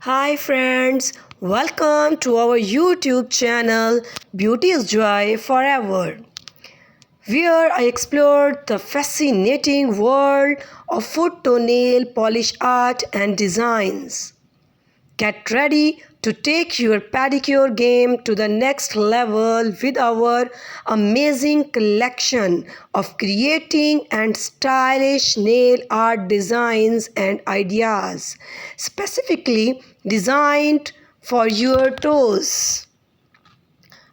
Hi friends, welcome to our YouTube channel Beauty is Joy Forever, where I explored the fascinating world of foot to nail polish art and designs. Get ready to take your pedicure game to the next level with our amazing collection of creating and stylish nail art designs and ideas, specifically designed for your toes.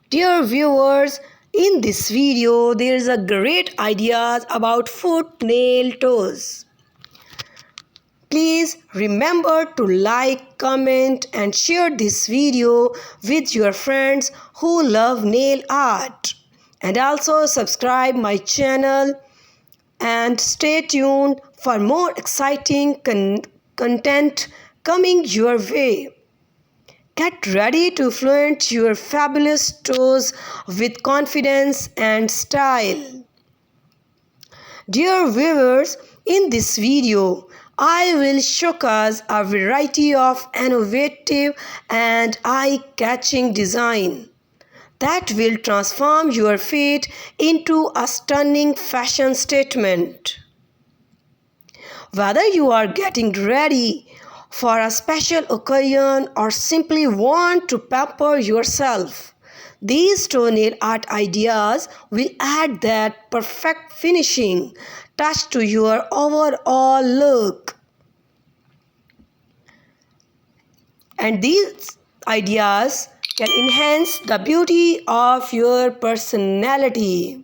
Dear viewers, in this video there is a great ideas about foot nail toes. Please remember to like, comment and share this video with your friends who love nail art. And also subscribe my channel and stay tuned for more exciting content coming your way. Get ready to flaunt your fabulous toes with confidence and style. Dear viewers, in this video, I will showcase a variety of innovative and eye-catching design that will transform your feet into a stunning fashion statement. Whether you are getting ready for a special occasion or simply want to pamper yourself, these toenail art ideas will add that perfect finishing touch to your overall look. And these ideas can enhance the beauty of your personality.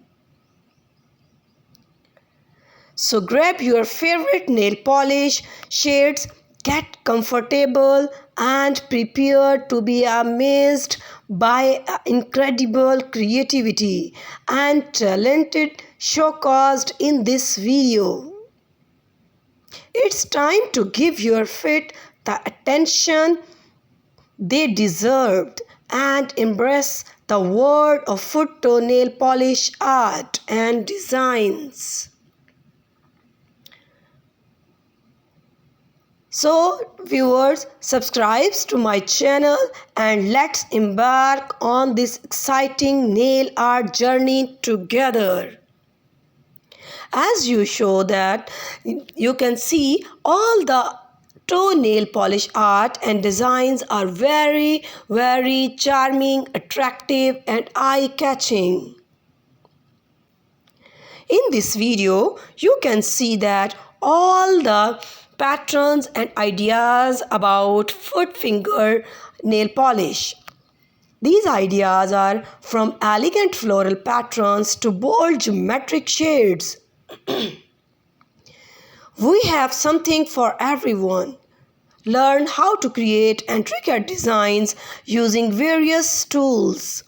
So grab your favorite nail polish shades, get comfortable and prepare to be amazed by incredible creativity and talented showcased in this video. It's time to give your feet the attention they deserved and embrace the world of foot toenail polish art and designs. So viewers, subscribe to my channel and let's embark on this exciting nail art journey together. As you show that, you can see all the toenail polish art and designs are very charming, attractive and eye-catching. In this video, you can see that all the patterns and ideas about foot finger nail polish. These ideas are from elegant floral patterns to bold geometric shades. We have something for everyone. Learn how to create intricate designs using various tools.